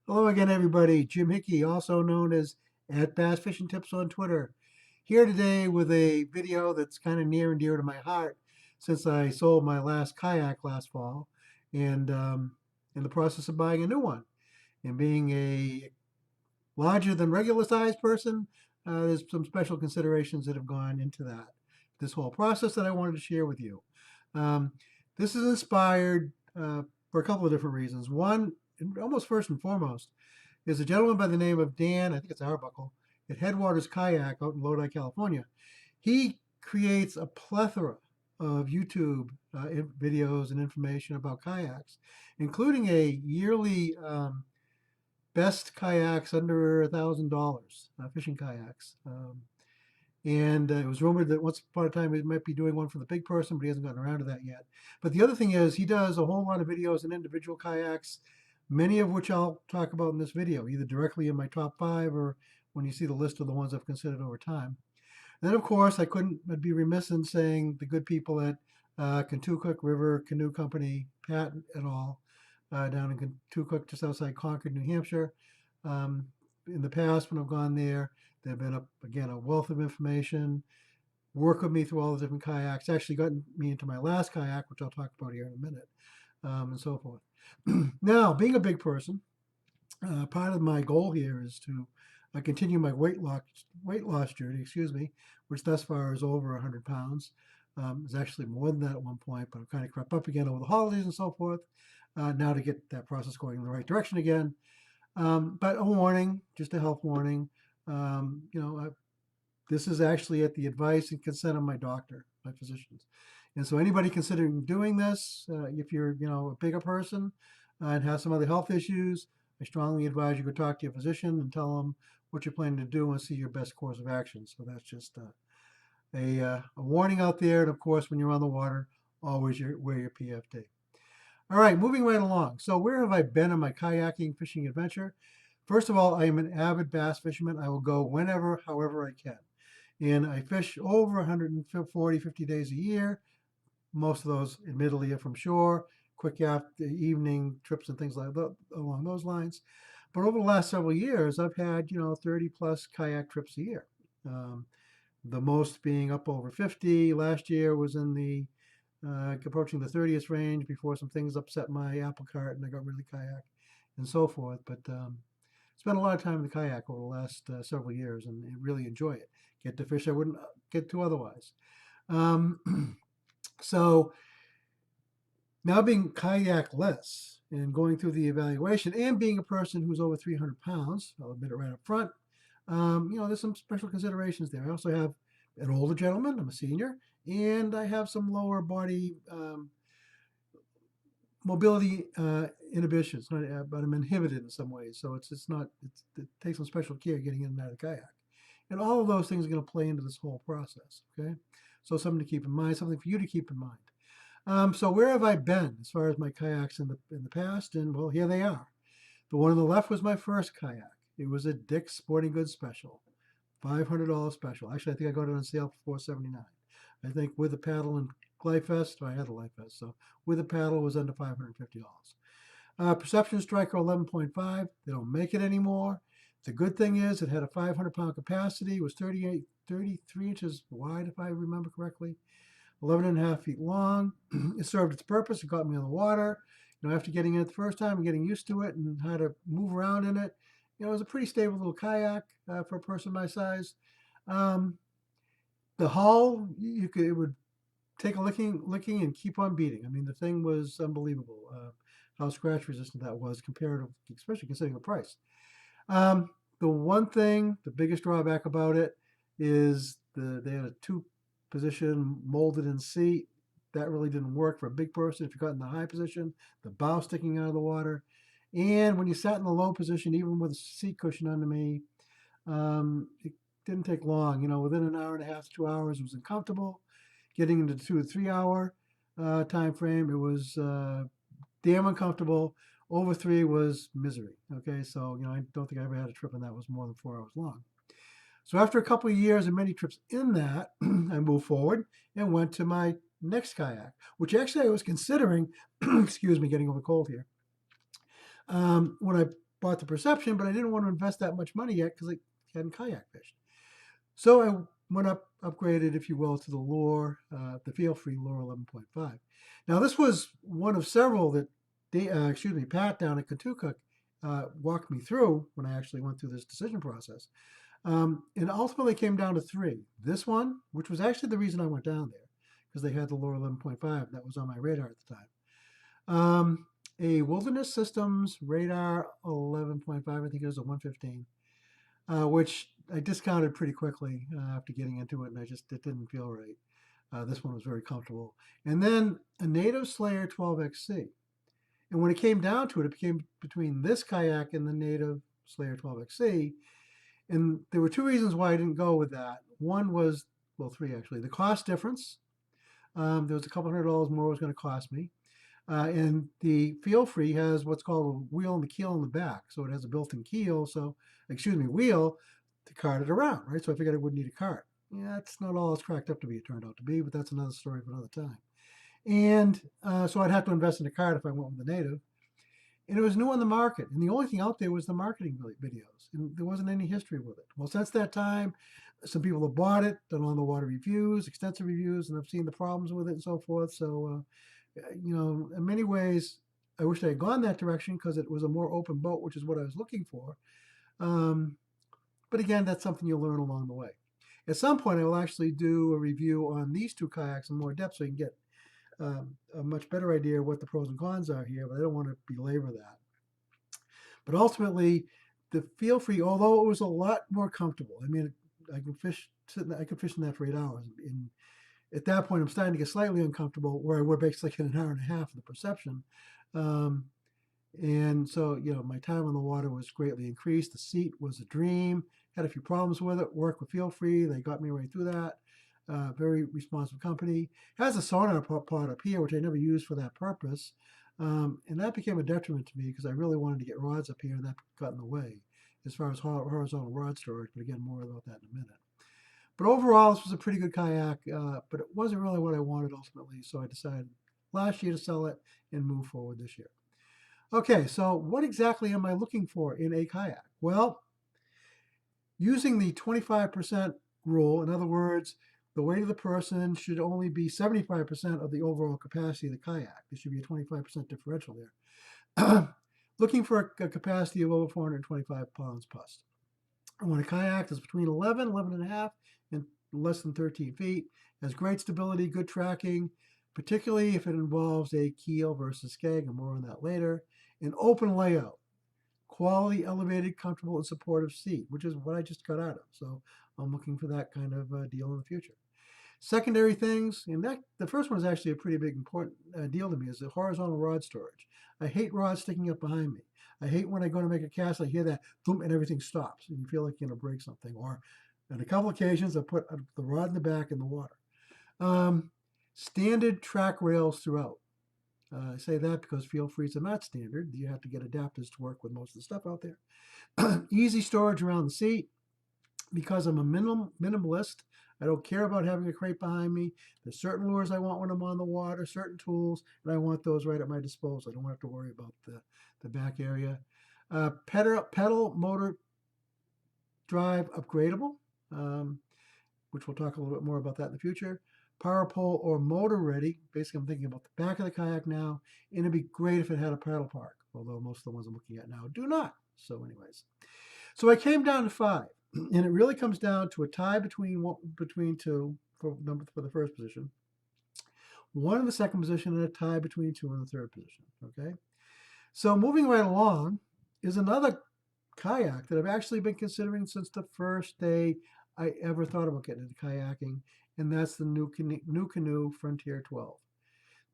Hello again, everybody. Jim Hickey, also known as at Bass Fishing Tips on Twitter, here today with a video that's kind of near and dear to my heart since I sold my last kayak last fall and in the process of buying a new one. And being a larger than regular sized person, there's some special considerations that have gone into this whole process that I wanted to share with you. Um, this is inspired for a couple of different reasons. One, and almost first and foremost, is a gentleman by the name of Dan, I think it's Arbuckle, at Headwaters Kayak out in Lodi, California. He creates a plethora of YouTube videos and information about kayaks, including a yearly best kayaks under $1,000, fishing kayaks. And it was rumored that once upon a time he might be doing one for the big person, but he hasn't gotten around to that yet. But the other thing is, he does a whole lot of videos on individual kayaks, many of which I'll talk about in this video, either directly in my top five or when you see the list of the ones I've considered over time. And then, of course, I'd be remiss in saying the good people at Kentucook River Canoe Company, Pat et al., down in Kentucook, just outside Concord, New Hampshire. Um, in the past, when I've gone there, they've been, again, a wealth of information, work with me through all the different kayaks, actually gotten me into my last kayak, which I'll talk about here in a minute, and so forth. Now, being a big person, part of my goal here is to continue my weight loss journey, excuse me, which thus far is over 100 pounds. It's actually more than that at one point, but I've kind of crept up again over the holidays and so forth. Now to get that process going in the right direction again. But a warning, just a health warning. This is actually at the advice and consent of my doctor, my physicians. And so anybody considering doing this, if you're, a bigger person and have some other health issues, I strongly advise you go talk to your physician and tell them what you're planning to do and see your best course of action. So that's just a warning out there. And of course, when you're on the water, always wear your PFD. All right, moving right along. So where have I been on my kayaking fishing adventure? First of all, I am an avid bass fisherman. I will go whenever, however I can. And I fish over 140, 50 days a year. Most of those, admittedly, are from shore, quick after evening trips and things like that along those lines. But over the last several years, I've had, 30 plus kayak trips a year. Um, the most being up over 50. Last year was in the approaching the 30th range before some things upset my apple cart and I got really kayak and so forth. But spent a lot of time in the kayak over the last several years and really enjoy it. Get to fish I wouldn't get to otherwise. Um, so now being kayakless and going through the evaluation and being a person who's over 300 pounds, I'll admit it right up front, there's some special considerations there. I also have an older gentleman, I'm a senior, and I have some lower body mobility inhibitions, but I'm inhibited in some ways. So it takes some special care getting in and out of the kayak. And all of those things are going to play into this whole process. Okay. So something to keep in mind, something for you to keep in mind. So where have I been as far as my kayaks in the past? And well, here they are. The one on the left was my first kayak. It was a Dick's Sporting Goods special, $500 special. Actually, I think I got it on sale for $479. I think with the paddle and Life Vest, I had a Life Vest, so with the paddle it was under $550. Perception Striker 11.5, they don't make it anymore. The good thing is it had a 500-pound capacity. It was 33 inches wide, if I remember correctly, 11 and a half feet long. It served its purpose. It got me on the water. After getting in it the first time and getting used to it and how to move around in it, it was a pretty stable little kayak for a person my size. Um, the hull, it would take a licking and keep on beating. I mean, the thing was unbelievable. How scratch resistant that was compared to, especially considering the price. The one thing, the biggest drawback about it is they had a two position molded in seat. That really didn't work for a big person. If you got in the high position, the bow sticking out of the water. And when you sat in the low position, even with a seat cushion under me, it didn't take long. Within an hour and a half to 2 hours, it was uncomfortable. Getting into the 2 to 3 hour time frame, it was damn uncomfortable. Over 3 was misery. Okay, so I don't think I ever had a trip on that was more than 4 hours long. So after a couple of years and many trips in that, I moved forward and went to my next kayak, which actually I was considering. Excuse me, getting over cold here. When I bought the Perception, but I didn't want to invest that much money yet because I hadn't kayak fished. So I went upgraded, if you will, to the Lure, the feel-free Lure 11.5. Now this was one of several that Pat down at Katuka walked me through when I actually went through this decision process. And ultimately came down to three. This one, which was actually the reason I went down there, because they had the Lure 11.5 that was on my radar at the time. A Wilderness Systems Radar 11.5, I think it was a 115, which I discounted pretty quickly after getting into it, and it didn't feel right. This one was very comfortable. And then a Native Slayer 12XC. And when it came down to it, it became between this kayak and the Native Slayer 12XC. And there were two reasons why I didn't go with that. One was, well, three actually. The cost difference. There was a couple $100 more it was going to cost me. And the Feel Free has what's called a wheel and the keel in the back. So it has a built-in keel, wheel to cart it around, right? So I figured I wouldn't need a cart. Yeah, that's not all it's cracked up to be, it turned out to be, but that's another story for another time. And so I'd have to invest in a cart if I went with the Native. And it was new on the market. And the only thing out there was the marketing videos. And there wasn't any history with it. Well, since that time, some people have bought it, done on the water reviews, extensive reviews, and I've seen the problems with it and so forth. So, in many ways, I wish I had gone that direction because it was a more open boat, which is what I was looking for. But again, that's something you'll learn along the way. At some point, I will actually do a review on these two kayaks in more depth so you can get a much better idea of what the pros and cons are here, but I don't want to belabor that. But ultimately, the Feel Free, although it was a lot more comfortable, I mean, I could fish in that for 8 hours. And at that point, I'm starting to get slightly uncomfortable where I were basically in an hour and a half of the Perception. And so, my time on the water was greatly increased. The seat was a dream. Had a few problems with it. Worked with Feel Free. They got me right through that. Very responsive company. Has a sonar pod up here, which I never used for that purpose. And that became a detriment to me because I really wanted to get rods up here, and that got in the way as far as horizontal rod storage. But again, more about that in a minute. But overall, this was a pretty good kayak, but it wasn't really what I wanted ultimately. So I decided last year to sell it and move forward this year. Okay, so what exactly am I looking for in a kayak? Well, using the 25% rule, in other words, the weight of the person should only be 75% of the overall capacity of the kayak. There should be a 25% differential there. Looking for a capacity of over 425 pounds plus. I want a kayak that's between 11, 11 and a half, and less than 13 feet. Has great stability, good tracking, particularly if it involves a keel versus skeg, and more on that later. An open layout. Quality, elevated, comfortable, and supportive seat, which is what I just got out of. So I'm looking for that kind of deal in the future. Secondary things, and the first one is actually a pretty big important deal to me, is the horizontal rod storage. I hate rods sticking up behind me. I hate when I go to make a cast, I hear that boom and everything stops, and you feel like you're going to break something. Or on a couple occasions, I put the rod in the back in the water. Standard track rails throughout. I say that because Feel Frees are not standard. You have to get adapters to work with most of the stuff out there. Easy storage around the seat. Because I'm a minimalist, I don't care about having a crate behind me. There's certain lures I want when I'm on the water, certain tools, and I want those right at my disposal. I don't have to worry about the back area. Pedal motor drive upgradable, which we'll talk a little bit more about that in the future. Power pole or motor ready. Basically, I'm thinking about the back of the kayak now, and it'd be great if it had a paddle park, although most of the ones I'm looking at now do not. So anyways, so I came down to 5, and it really comes down to a tie between two for the first position, 1 in the second position, and a tie between 2 in the third position. Okay, so moving right along is another kayak that I've actually been considering since the first day I ever thought about getting into kayaking, and that's the Nucanoe Frontier 12.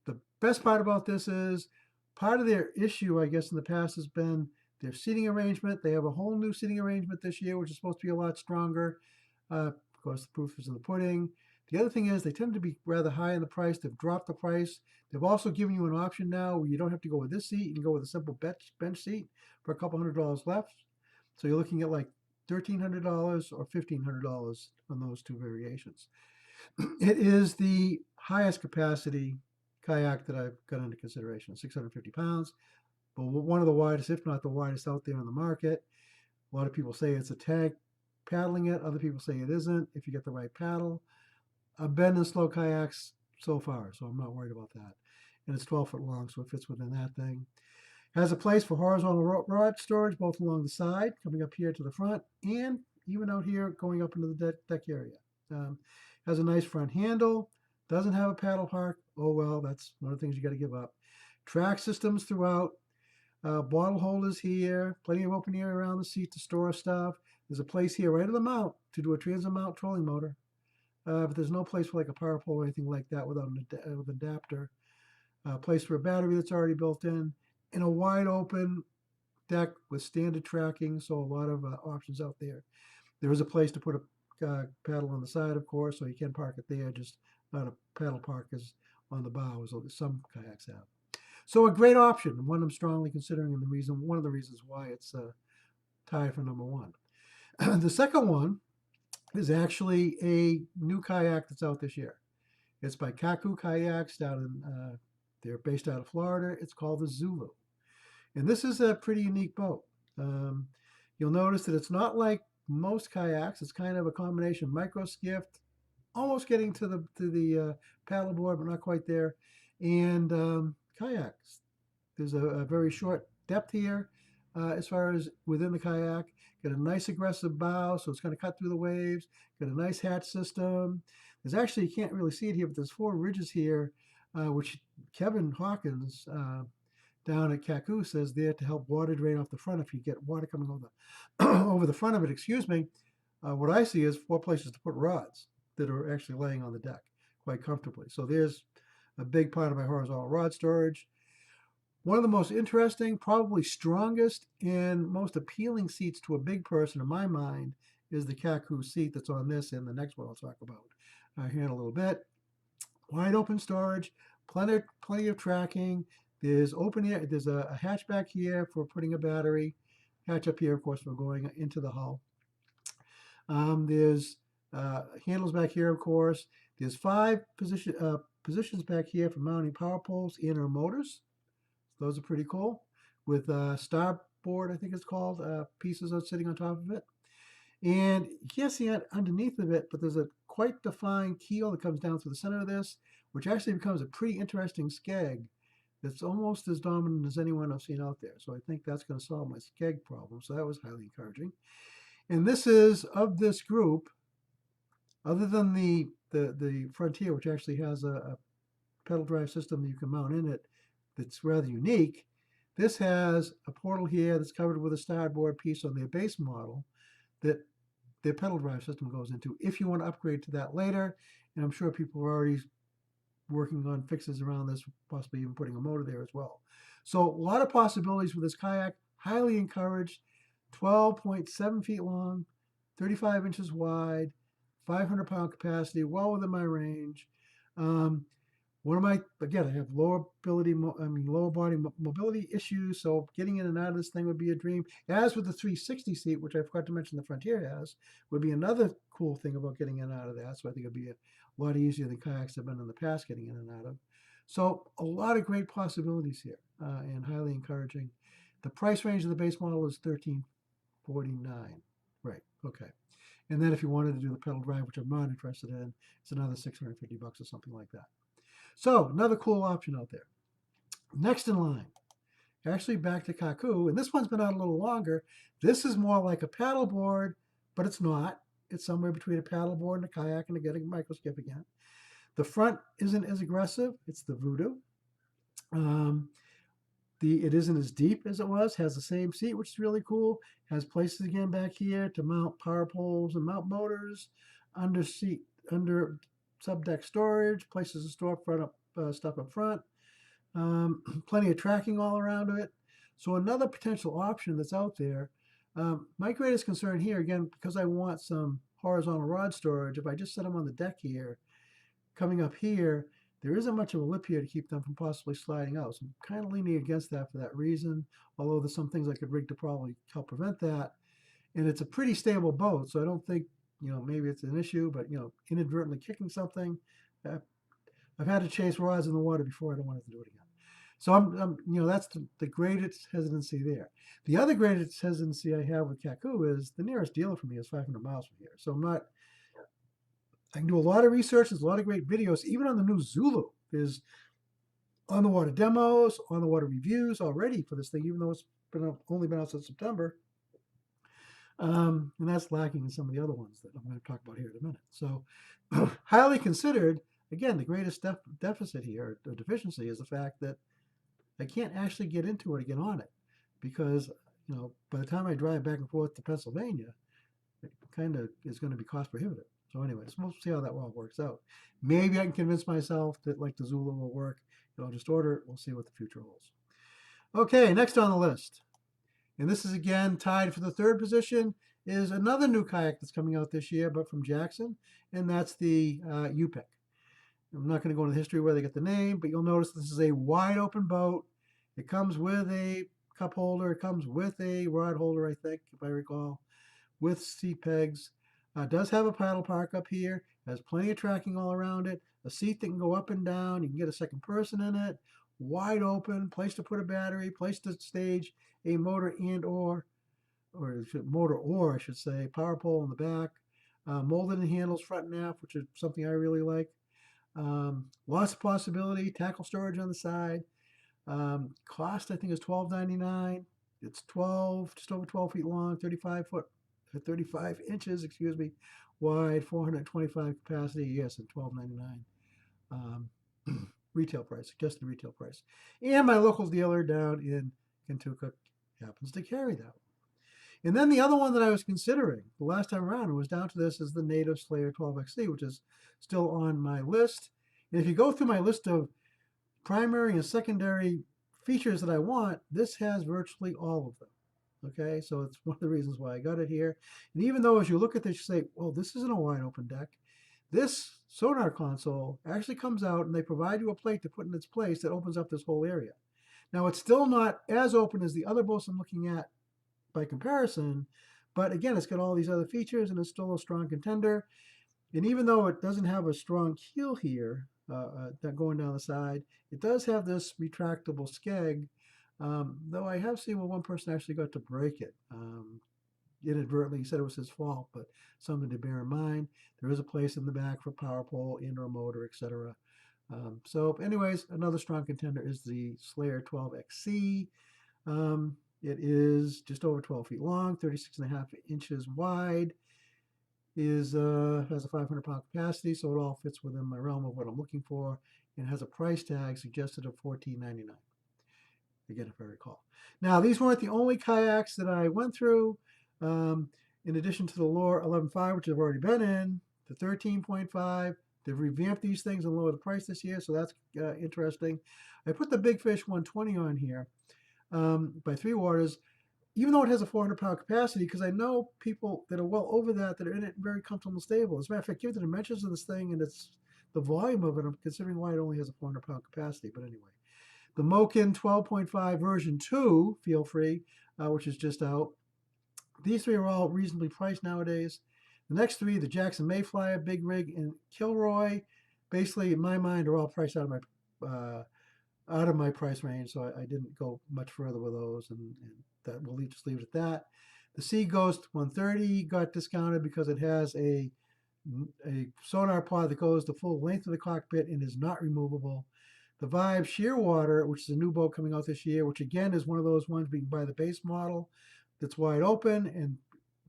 The best part about this is part of their issue, I guess, in the past has been their seating arrangement. They have a whole new seating arrangement this year, which is supposed to be a lot stronger. Of course, the proof is in the pudding. The other thing is they tend to be rather high in the price. They've dropped the price. They've also given you an option now where you don't have to go with this seat. You can go with a simple bench seat for a couple $100 left. So you're looking at like $1,300 or $1,500 on those two variations. It is the highest capacity kayak that I've got under consideration, 650 pounds, but one of the widest, if not the widest, out there on the market. A lot of people say it's a tank paddling it. Other people say it isn't if you get the right paddle. I've been in slow kayaks so far, so I'm not worried about that. And it's 12 foot long, so it fits within that thing. Has a place for horizontal rod storage both along the side, coming up here to the front, and even out here going up into the deck area. Um, has a nice front handle. Doesn't have a paddle park. Oh well, that's one of the things you got to give up. Track systems throughout. Bottle holders here. Plenty of open area around the seat to store stuff. There's a place here right at the mount to do a transit mount trolling motor. But there's no place for like a power pole or anything like that without with an adapter. Place for a battery that's already built in a wide open deck with standard tracking, so a lot of options out there. There is a place to put a paddle on the side, of course, so you can park it there, just not a paddle park is on the bow, as some kayaks have. So a great option, one I'm strongly considering, and one of the reasons why it's tied for number one. The second one is actually a new kayak that's out this year. It's by Kaku Kayaks down in, they're based out of Florida. It's called the Zulu. And this is a pretty unique boat. You'll notice that it's not like most kayaks. It's kind of a combination micro skiff, almost getting to the paddleboard, but not quite there, and kayaks. There's a very short depth here as far as within the kayak. Got a nice aggressive bow, so it's going to cut through the waves. Got a nice hatch system. There's actually, you can't really see it here, but there's 4 ridges here, which Kevin Hawkins down at Kaku says there to help water drain off the front if you get water coming over the front of it. Excuse me. What I see is 4 places to put rods that are actually laying on the deck quite comfortably. So there's a big part of my horizontal rod storage. One of the most interesting, probably strongest, and most appealing seats to a big person in my mind is the Kaku seat that's on this and the next one I'll talk about here in a little bit. Wide open storage, plenty of tracking. There's open air. There's a hatch back here for putting a battery. Hatch up here, of course, for going into the hull. There's handles back here, of course. There's 5 positions back here for mounting power poles and or motors. Those are pretty cool. With starboard, I think it's called, pieces are sitting on top of it. And you can't see it underneath of it, but there's a quite defined keel that comes down through the center of this, which actually becomes a pretty interesting skeg that's almost as dominant as anyone I've seen out there. So I think that's going to solve my skeg problem. So that was highly encouraging. And this is, of this group, other than the Frontier, which actually has a pedal drive system that you can mount in it, that's rather unique. This has a portal here that's covered with a starboard piece on their base model that their pedal drive system goes into if you want to upgrade to that later. And I'm sure people are already working on fixes around this, possibly even putting a motor there as well. So a lot of possibilities with this kayak, highly encouraged. 12.7 feet long, 35 inches wide, 500-pound capacity, well within my range. Again, I have lower body mobility issues, so getting in and out of this thing would be a dream. As with the 360 seat, which I forgot to mention the Frontier has, would be another cool thing about getting in and out of that. So I think it'd be a lot easier than kayaks have been in the past getting in and out of. So a lot of great possibilities here and highly encouraging. The price range of the base model is $13.49. Right, okay. And then if you wanted to do the pedal drive, which I'm not interested in, it's another $650 or something like that. So another cool option out there. Next in line, actually back to Kaku, and this one's been out a little longer. This is more like a paddleboard, but it's not. It's somewhere between a paddleboard and a kayak and getting a micro skiff again. The front isn't as aggressive. It's the Voodoo. It isn't as deep as it was. Has the same seat, which is really cool. Has places again back here to mount power poles and mount motors. Under subdeck storage, places to store stuff up front. Plenty of tracking all around it. So another potential option that's out there. My greatest concern here, again, because I want some horizontal rod storage, if I just set them on the deck here, coming up here, there isn't much of a lip here to keep them from possibly sliding out. So I'm kind of leaning against that for that reason, although there's some things I could rig to probably help prevent that. And it's a pretty stable boat, so I don't think, maybe it's an issue, but, inadvertently kicking something. I've had to chase rods in the water before. I don't want to have to do it again. So that's the greatest hesitancy there. The other greatest hesitancy I have with Kaku is the nearest dealer for me is 500 miles from here. So I'm not. I can do a lot of research. There's a lot of great videos, even on the new Zulu. There's on the water demos, on the water reviews already for this thing, even though it's only been out since September. And that's lacking in some of the other ones that I'm going to talk about here in a minute. So, highly considered. Again, the greatest deficit here, or deficiency, is the fact that I can't actually get into it or get on it because by the time I drive back and forth to Pennsylvania, it kind of is going to be cost prohibitive. So, anyways, we'll see how that all works out. Maybe I can convince myself that like the Zulu will work. I'll just order it. We'll see what the future holds. Okay, next on the list, and this is again tied for the third position, is another new kayak that's coming out this year, but from Jackson, and that's the Yupik. I'm not going to go into the history where they get the name, but you'll notice this is a wide open boat. It comes with a cup holder. It comes with a rod holder, I think, if I recall, with seat pegs. Does have a paddle park up here. Has plenty of tracking all around it. A seat that can go up and down. You can get a second person in it. Wide open, place to put a battery, place to stage a motor motor or I should say, power pole in the back. Molded in handles front and aft, which is something I really like. Lots of possibility. Tackle storage on the side. Cost I think is $12.99. It's just over 12 feet long, 35 inches, excuse me, wide, 425 capacity. Yes, and $12.99. Retail price, suggested retail price. And my local dealer down in Kentucky happens to carry that. And then the other one that I was considering the last time around, and was down to this, is the Native Slayer 12XC, which is still on my list. And if you go through my list of primary and secondary features that I want, this has virtually all of them. Okay, so it's one of the reasons why I got it here. And even though as you look at this, you say, well, this isn't a wide open deck. This sonar console actually comes out and they provide you a plate to put in its place that opens up this whole area. Now, it's still not as open as the other boats I'm looking at by comparison, but again, it's got all these other features and it's still a strong contender. And even though it doesn't have a strong keel here, that going down the side, it does have this retractable skeg, though I have seen where one person actually got to break it inadvertently. He said it was his fault, but something to bear in mind. There is a place in the back for power pole, indoor motor, etc. So anyways, another strong contender is the Slayer 12XC. It is just over 12 feet long, 36.5 inches wide, has a 500-pound capacity, so it all fits within my realm of what I'm looking for, and has a price tag suggested of $14.99. Again, if I recall. Now, these weren't the only kayaks that I went through. In addition to the Lure 11.5, which I've already been in, the 13.5, they've revamped these things and lowered the price this year, so that's interesting. I put the Big Fish 120 on here by Three Waters, even though it has a 400-pound capacity, because I know people that are well over that are in it very comfortable and stable. As a matter of fact, given the dimensions of this thing and it's the volume of it, I'm considering why it only has a 400-pound capacity. But anyway, the Moken 12.5 version 2, feel free, which is just out. These three are all reasonably priced nowadays. The next three, the Jackson Mayflyer, Big Rig, and Kilroy, basically in my mind are all priced out of my price range, so I didn't go much further with those, and that we'll just leave it at that. The Sea Ghost 130 got discounted because it has a sonar pod that goes the full length of the cockpit and is not removable. The Vibe Shearwater, which is a new boat coming out this year, which again is one of those ones we can buy the base model that's wide open and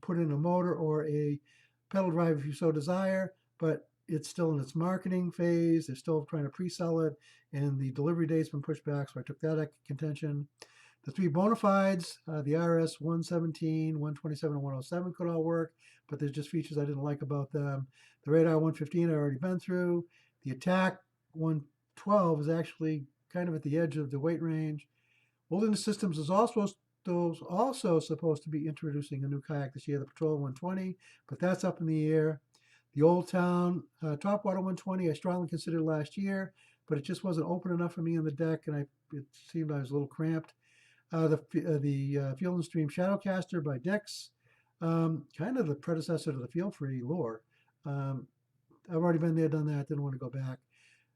put in a motor or a pedal drive if you so desire, but it's still in its marketing phase. They're still trying to pre-sell it, and the delivery date's been pushed back, so I took that contention. The three bona fides, the RS 117, 127, and 107 could all work, but there's just features I didn't like about them. The Radar 115 I already been through. The Attack 112 is actually kind of at the edge of the weight range. Wilderness Systems is also supposed to be introducing a new kayak this year, the Patrol 120, but that's up in the air. The Old Town Topwater 120 I strongly considered last year, but it just wasn't open enough for me on the deck, and it seemed I was a little cramped. The Field and Stream Shadowcaster by Dex, kind of the predecessor to the Feel Free Lure. I've already been there, done that, didn't want to go back.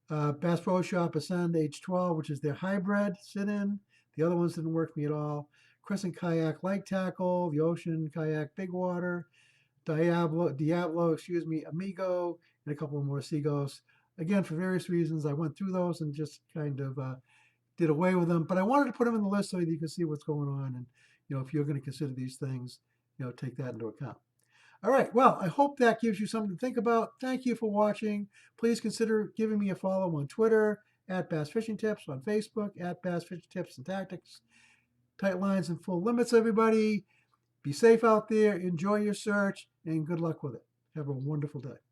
Bass Pro Shop Ascend H12, which is their hybrid sit-in. The other ones didn't work for me at all. Crescent Kayak Light Tackle, the Ocean Kayak Big Water, Diablo, Amigo, and a couple more Seagulls. Again, for various reasons, I went through those and just kind of did away with them. But I wanted to put them in the list so that you can see what's going on. And, if you're going to consider these things, take that into account. All right. Well, I hope that gives you something to think about. Thank you for watching. Please consider giving me a follow on Twitter at Bass Fishing Tips, on Facebook at Bass Fishing Tips and Tactics. Tight lines and full limits, everybody. Be safe out there. Enjoy your search and good luck with it. Have a wonderful day.